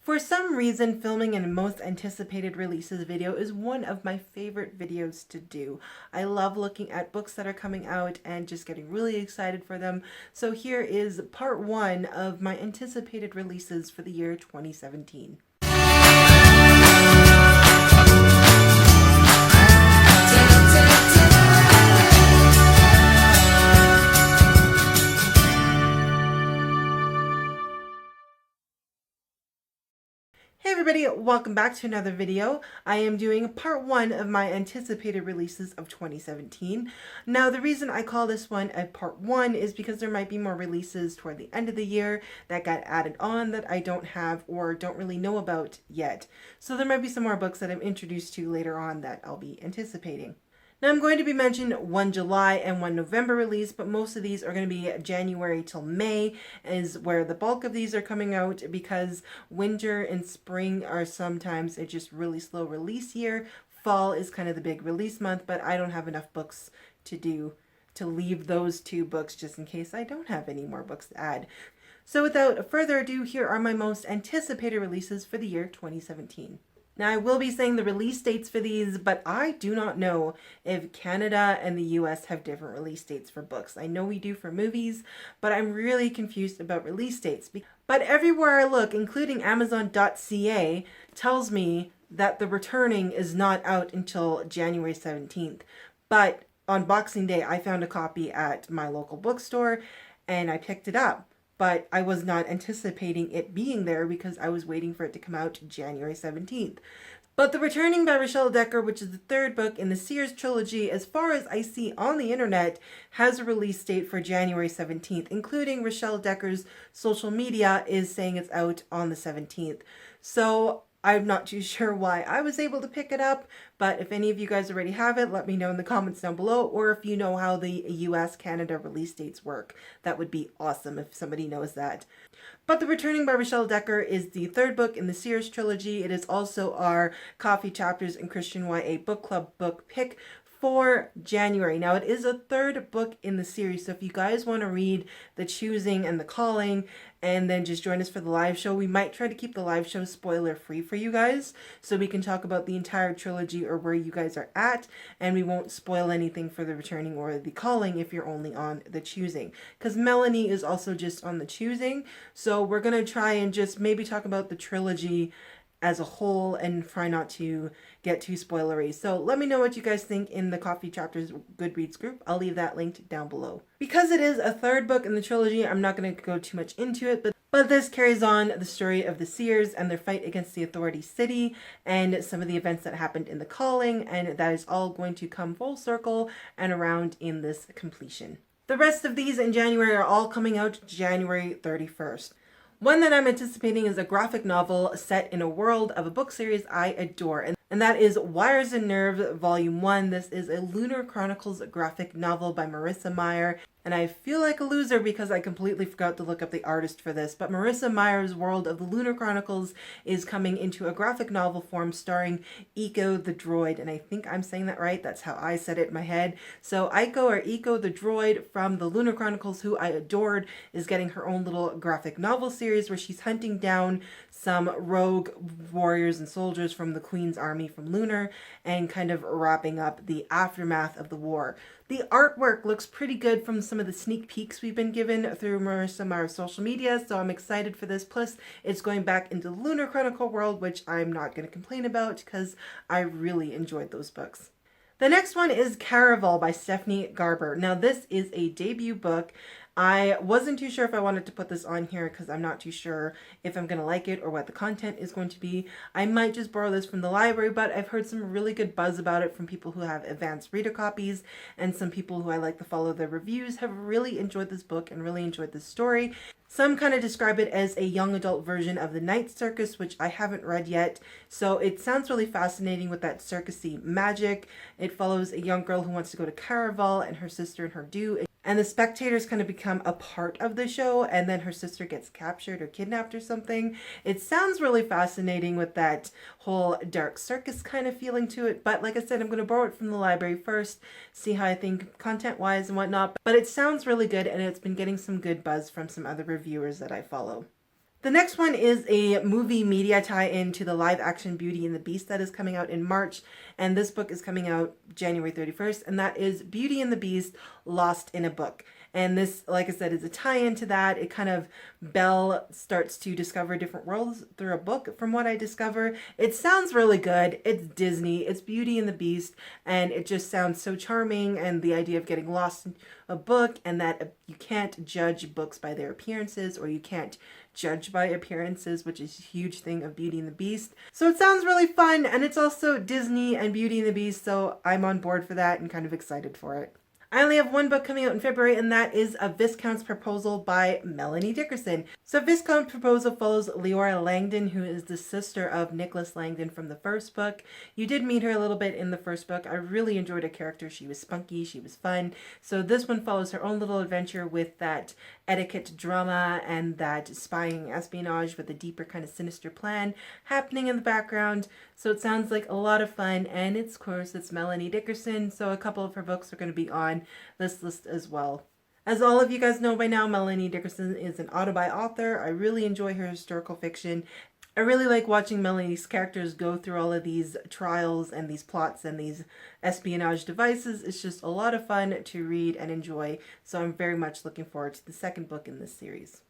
For some reason, filming a most anticipated releases video is one of my favorite videos to do. I love looking at books that are coming out and just getting really excited for them. So here is part one of my anticipated releases for the year 2017. Hey everybody, welcome back to another video. I am doing part one of my anticipated releases of 2017. Now the reason I call this one a part one is because there might be more releases toward the end of the year that got added on that I don't have or don't really know about yet. So there might be some more books that I'm introduced to later on that I'll be anticipating. Now I'm going to be mentioning one July and one November release, but most of these are going to be January till May is where the bulk of these are coming out because winter and spring are sometimes a just really slow release year. Fall is kind of the big release month, but I don't have enough books to leave those two books just in case I don't have any more books to add. So without further ado, here are my most anticipated releases for the year 2017. Now, I will be saying the release dates for these, but I do not know if Canada and the US have different release dates for books. I know we do for movies, but I'm really confused about release dates. But everywhere I look, including Amazon.ca, tells me that The Returning is not out until January 17th. But on Boxing Day, I found a copy at my local bookstore and I picked it up. But I was not anticipating it being there because I was waiting for it to come out January 17th. But The Returning by Rochelle Decker, which is the third book in the Sears trilogy, as far as I see on the internet, has a release date for January 17th, including Rochelle Decker's social media is saying it's out on the 17th. So I'm not too sure why I was able to pick it up, but if any of you guys already have it, let me know in the comments down below, or if you know how the US-Canada release dates work. That would be awesome if somebody knows that. But The Returning by Rochelle Decker is the third book in the Sears trilogy. It is also our Coffee Chapters and Christian YA Book Club book pick for January. Now, it is a third book in the series, so if you guys want to read The Choosing and The Calling and then just join us for the live show, we might try to keep the live show spoiler free for you guys so we can talk about the entire trilogy or where you guys are at, and we won't spoil anything for The Returning or The Calling if you're only on The Choosing, because Melanie is also just on The Choosing. So we're going to try and just maybe talk about the trilogy as a whole and try not to get too spoilery. So let me know what you guys think in the Coffee Chapters Goodreads group. I'll leave that linked down below. Because it is a third book in the trilogy, I'm not going to go too much into it, but this carries on the story of the Sears and their fight against the Authority City and some of the events that happened in The Calling, and that is all going to come full circle and around in this completion. The rest of these in January are all coming out January 31st. One that I'm anticipating is a graphic novel set in a world of a book series I adore, and that is Wires and Nerves Volume 1. This is a Lunar Chronicles graphic novel by Marissa Meyer, and I feel like a loser because I completely forgot to look up the artist for this, but Marissa Meyer's world of the Lunar Chronicles is coming into a graphic novel form starring Eiko the Droid, and I think I'm saying that right. That's how I said it in my head. So Eiko the Droid from the Lunar Chronicles, who I adored, is getting her own little graphic novel series where she's hunting down some rogue warriors and soldiers from the Queen's army from Lunar and kind of wrapping up the aftermath of the war. The artwork looks pretty good from some of the sneak peeks we've been given through Marissa Meyer's social media, so I'm excited for this. Plus, it's going back into the Lunar Chronicle world, which I'm not going to complain about because I really enjoyed those books. The next one is Caraval by Stephanie Garber. Now, this is a debut book. I wasn't too sure if I wanted to put this on here because I'm not too sure if I'm going to like it or what the content is going to be. I might just borrow this from the library, but I've heard some really good buzz about it from people who have advanced reader copies, and some people who I like to follow their reviews have really enjoyed this book and really enjoyed this story. Some kind of describe it as a young adult version of The Night Circus, which I haven't read yet. So it sounds really fascinating with that circusy magic. It follows a young girl who wants to go to Caraval, and her sister and her do. And the spectators kind of become a part of the show, and then her sister gets captured or kidnapped or something. It sounds really fascinating with that whole dark circus kind of feeling to it. But like I said, I'm going to borrow it from the library first, see how I think content-wise and whatnot. But it sounds really good, and it's been getting some good buzz from some other reviewers that I follow. The next one is a movie media tie-in to the live-action Beauty and the Beast that is coming out in March, and this book is coming out January 31st, and that is Beauty and the Beast Lost in a Book. And this, like I said, is a tie-in to that. It kind of, Belle starts to discover different worlds through a book, from what I discover. It sounds really good. It's Disney. It's Beauty and the Beast, and it just sounds so charming, and the idea of getting lost in a book, and that you can't judge books by their appearances, or you can't judge by appearances, which is a huge thing of Beauty and the Beast. So it sounds really fun, and it's also Disney and Beauty and the Beast, so I'm on board for that and kind of excited for it. I only have one book coming out in February, and that is A Viscount's Proposal by Melanie Dickerson. So Viscount's Proposal follows Leora Langdon, who is the sister of Nicholas Langdon from the first book. You did meet her a little bit in the first book. I really enjoyed her character. She was spunky, she was fun. So this one follows her own little adventure with that etiquette drama and that spying espionage with a deeper kind of sinister plan happening in the background. So it sounds like a lot of fun, and of course it's Melanie Dickerson, so a couple of her books are going to be on this list as well. As all of you guys know by now, Melanie Dickerson is an autobi author. I really enjoy her historical fiction. I really like watching Melanie's characters go through all of these trials and these plots and these espionage devices. It's just a lot of fun to read and enjoy, so I'm very much looking forward to the second book in this series.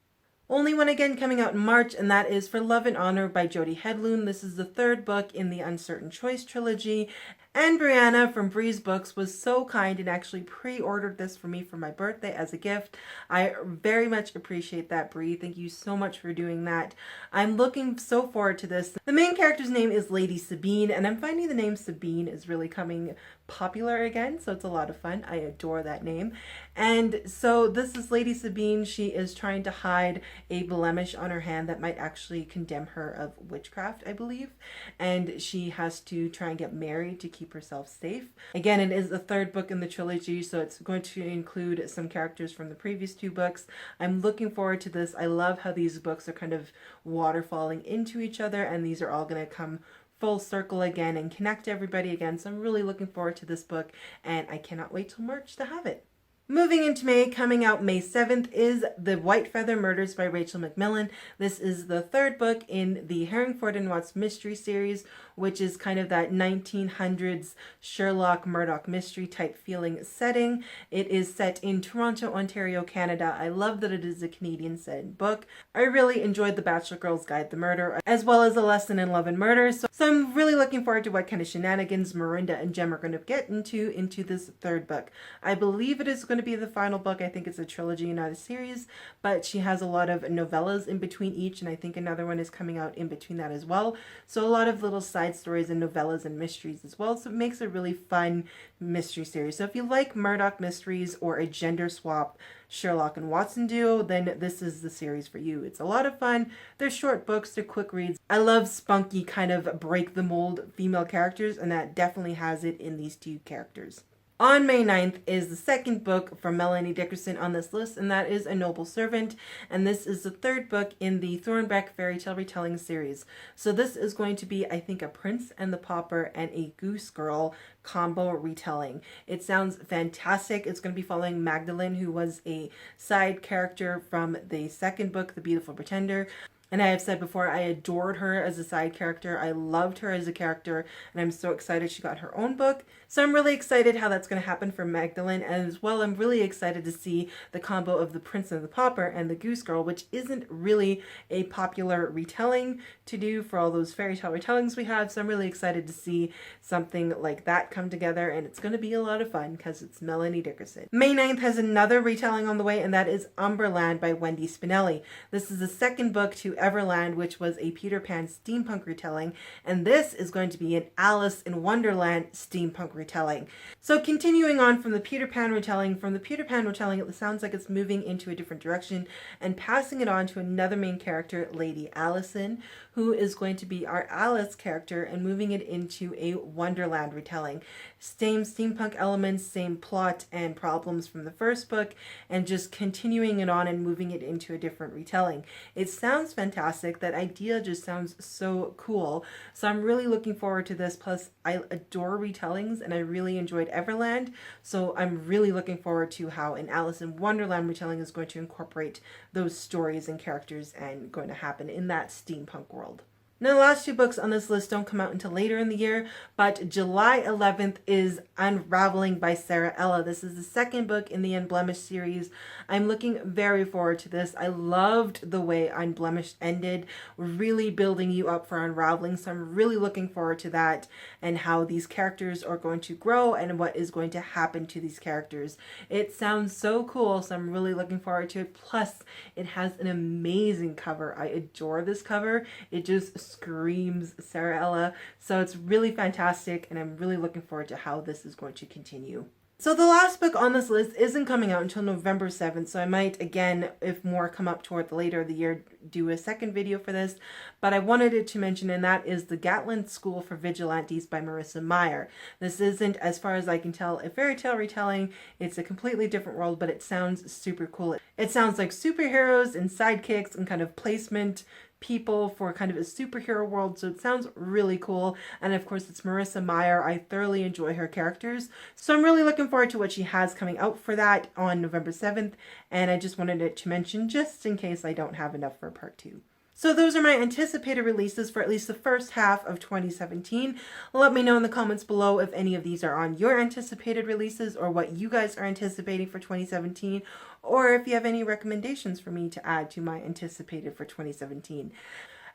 Only one again coming out in March, and that is For Love and Honor by Jody Hedlund. This is the third book in the Uncertain Choice trilogy. And Brianna from Breeze Books was so kind and actually pre-ordered this for me for my birthday as a gift. I very much appreciate that, Bree. Thank you so much for doing that. I'm looking so forward to this. The main character's name is Lady Sabine, and I'm finding the name Sabine is really coming popular again, so it's a lot of fun. I adore that name. And so this is Lady Sabine. She is trying to hide a blemish on her hand that might actually condemn her of witchcraft, I believe. And she has to try and get married to keep herself safe. Again, it is the third book in the trilogy, so it's going to include some characters from the previous two books. I'm looking forward to this. I love how these books are kind of waterfalling into each other, and these are all going to come full circle again and connect everybody again. So I'm really looking forward to this book, and I cannot wait till March to have it. Moving into May, coming out May 7th, is The White Feather Murders by Rachel McMillan. This is the third book in the Herringford and Watts mystery series, which is kind of that 1900s Sherlock Murdoch mystery type feeling setting. It is set in Toronto, Ontario, Canada. I love that it is a Canadian set book. I really enjoyed The Bachelor Girl's Guide to Murder, as well as A Lesson in Love and Murder. So I'm really looking forward to what kind of shenanigans Marinda and Jem are going to get into this third book. I believe it is going to be the final book. I think it's a trilogy, not a series, but she has a lot of novellas in between each, and I think another one is coming out in between that as well. So a lot of little side stories and novellas and mysteries as well. So it makes a really fun mystery series. So if you like Murdoch mysteries or a gender swap Sherlock and Watson duo, then this is the series for you. It's a lot of fun. They're short books, they're quick reads. I love spunky kind of break the mold female characters, and that definitely has it in these two characters. On May 9th is the second book from Melanie Dickerson on this list, and that is A Noble Servant, and this is the third book in the Thornbeck fairy tale retelling series. So this is going to be, I think, a Prince and the Pauper and a Goose Girl combo retelling. It sounds fantastic. It's going to be following Magdalene, who was a side character from the second book, The Beautiful Pretender. And I have said before, I adored her as a side character. I loved her as a character, and I'm so excited she got her own book. So I'm really excited how that's going to happen for Magdalene, and as well, I'm really excited to see the combo of the Prince and the Pauper and the Goose Girl, which isn't really a popular retelling to do for all those fairy tale retellings we have. So I'm really excited to see something like that come together, and it's going to be a lot of fun because it's Melanie Dickerson. May 9th has another retelling on the way, and that is Umberland by Wendy Spinelli. This is the second book to Everland, which was a Peter Pan steampunk retelling, and this is going to be an Alice in Wonderland steampunk retelling. So continuing on from the Peter Pan retelling, it sounds like it's moving into a different direction and passing it on to another main character, Lady Allison, who is going to be our Alice character, and moving it into a Wonderland retelling. Same steampunk elements, same plot and problems from the first book, and just continuing it on and moving it into a different retelling. It sounds fantastic. fantastic. That idea just sounds so cool. So I'm really looking forward to this. Plus, I adore retellings and I really enjoyed Everland. So I'm really looking forward to how an Alice in Wonderland retelling is going to incorporate those stories and characters and going to happen in that steampunk world. Now, the last two books on this list don't come out until later in the year, but July 11th is Unraveling by Sarah Ella. This is the second book in the Unblemished series. I'm looking very forward to this. I loved the way Unblemished ended, really building you up for Unraveling, so I'm really looking forward to that and how these characters are going to grow and what is going to happen to these characters. It sounds so cool, so I'm really looking forward to it. Plus, it has an amazing cover. I adore this cover. It just screams Sarah Ella. So it's really fantastic and I'm really looking forward to how this is going to continue. So the last book on this list isn't coming out until November 7th, so I might, again, if more come up toward the later of the year, do a second video for this. But I wanted to mention, and that is The Gatland School for Vigilantes by Marissa Meyer. This isn't, as far as I can tell, a fairy tale retelling. It's a completely different world, but it sounds super cool. It sounds like superheroes and sidekicks and kind of placement people for kind of a superhero world, so it sounds really cool. And of course, it's Marissa Meyer. I thoroughly enjoy her characters, so I'm really looking forward to what she has coming out for that on November 7th, and I just wanted to mention just in case I don't have enough for part 2. So those are my anticipated releases for at least the first half of 2017. Let me know in the comments below if any of these are on your anticipated releases or what you guys are anticipating for 2017, or if you have any recommendations for me to add to my anticipated for 2017.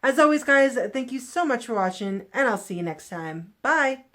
As always, guys, thank you so much for watching, and I'll see you next time. Bye!